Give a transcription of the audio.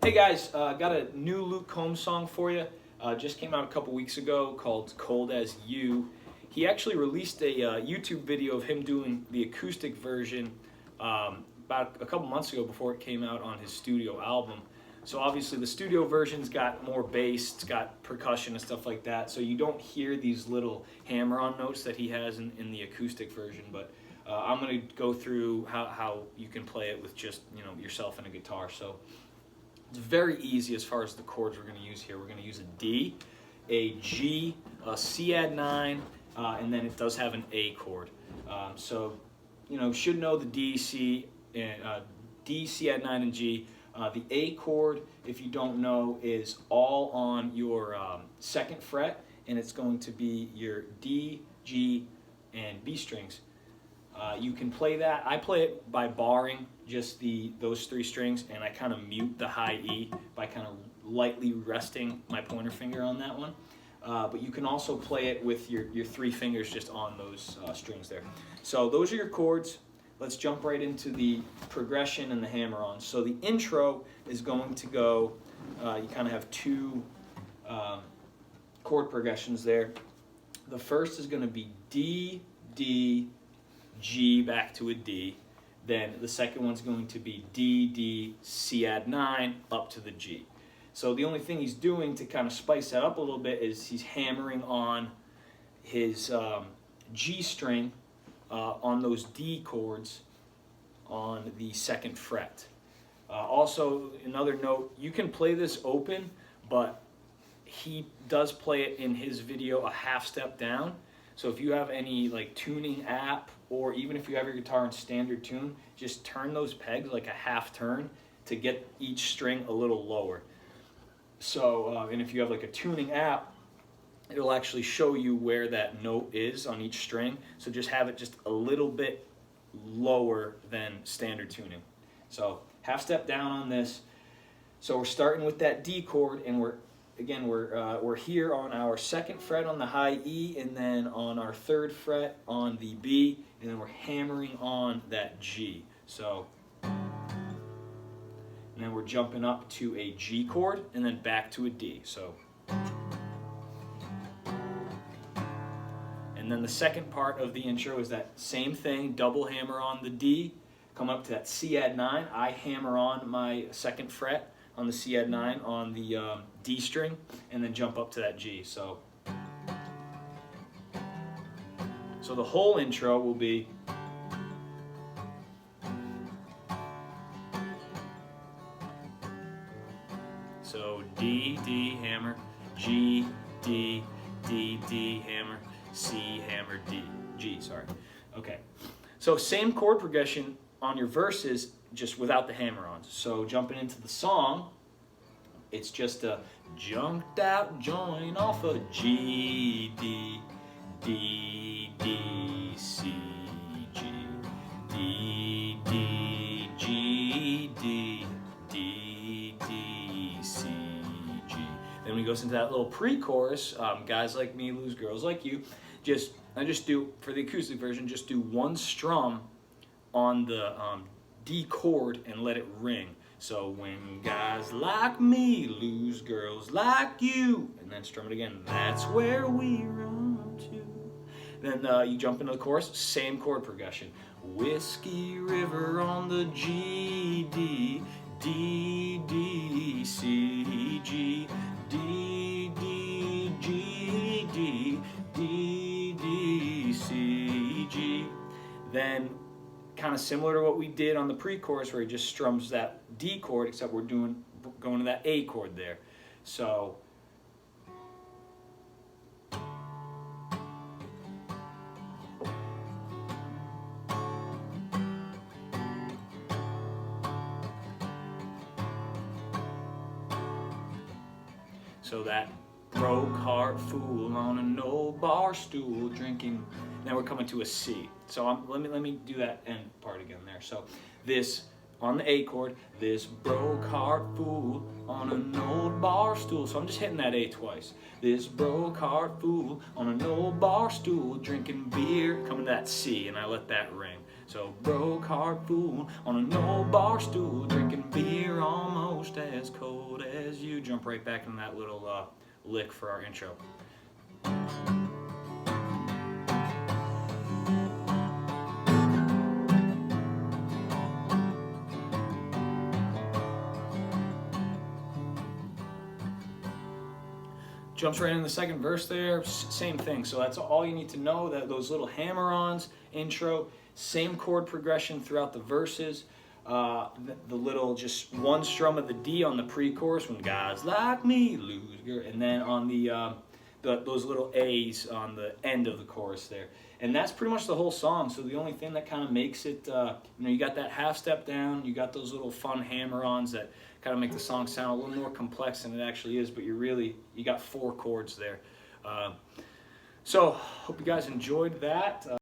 Hey guys, got a new Luke Combs song for you. Just came out a couple weeks ago called Cold as You. He actually released a YouTube video of him doing the acoustic version about a couple months ago before it came out on his studio album. So obviously the studio version's got more bass, it's got percussion and stuff like that, so you don't hear these little hammer-on notes that he has in the acoustic version, but I'm going to go through how you can play it with just yourself and a guitar. So it's very easy as far as the chords we're going to use here. We're going to use a D, a G, a C add 9, and then it does have an A chord. So, should know the D, C, add 9, and G. The A chord, if you don't know, is all on your second fret, and it's going to be your D, G, and B strings. You can play that. I play it by barring just those three strings, and I kind of mute the high E by kind of lightly resting my pointer finger on that one. But you can also play it with your three fingers just on those strings there. So those are your chords. Let's jump right into the progression and the hammer-on. So the intro is going to go, you kind of have two chord progressions there. The first is going to be D, D, G back to a D. Then the second one's going to be D, D, C add 9 up to the G. So the only thing he's doing to kind of spice that up a little bit is he's hammering on his G string on those D chords on the second fret. Also, another note, you can play this open, but he does play it in his video a half step down. So if you have any tuning app, or even if you have your guitar in standard tune, just turn those pegs like a half turn to get each string a little lower. So, and if you have a tuning app, it'll actually show you where that note is on each string. So just have it just a little bit lower than standard tuning. So half step down on this. So we're starting with that D chord, and we're here on our second fret on the high E, and then on our third fret on the B, and then we're hammering on that G. So, and then we're jumping up to a G chord, and then back to a D. So, and then the second part of the intro is that same thing, double hammer on the D, come up to that C add 9. I hammer on my second fret on the C add 9 on the D string, and then jump up to that G. So the whole intro will be D, D, hammer, G, D, D, D, hammer, C, hammer, D, G, sorry. Okay, so same chord progression on your verses, just without the hammer-ons. So jumping into the song, it's just a junked out joint off of G, D, D, D, C, G, D, D, G, D, D, D, C, G. Then we goes into that little pre-chorus. Guys like me lose girls like you. I just do, for the acoustic version, just do one strum on the D chord and let it ring. So when guys like me lose girls like you, and then strum it again, that's where we run to. Then you jump into the chorus, same chord progression. Whiskey River on the G, D, D, D, C, G, D, D, G, D, D, D, C, G. Then kind of similar to what we did on the pre-chorus, where he just strums that D chord, except we're going to that A chord there. So that broke heart fool on an old bar stool drinking. Now we're coming to a C. So let me do that end part again there. So this on the A chord, this broke heart fool on an old bar stool. So I'm just hitting that A twice. This broke heart fool on an old bar stool drinking beer. Coming to that C, and I let that ring. So broke heart fool on an old bar stool drinking beer almost as cold jump right back in that little lick for our intro. Jumps right in the second verse there, same thing. So that's all you need to know, that those little hammer-ons, intro, same chord progression throughout the verses. The little just one strum of the D on the pre-chorus when guys like me lose, and then on those little A's on the end of the chorus there. And that's pretty much the whole song. So the only thing that kind of makes it, you got that half step down, you got those little fun hammer-ons that kind of make the song sound a little more complex than it actually is, but you got 4 chords there. So hope you guys enjoyed that.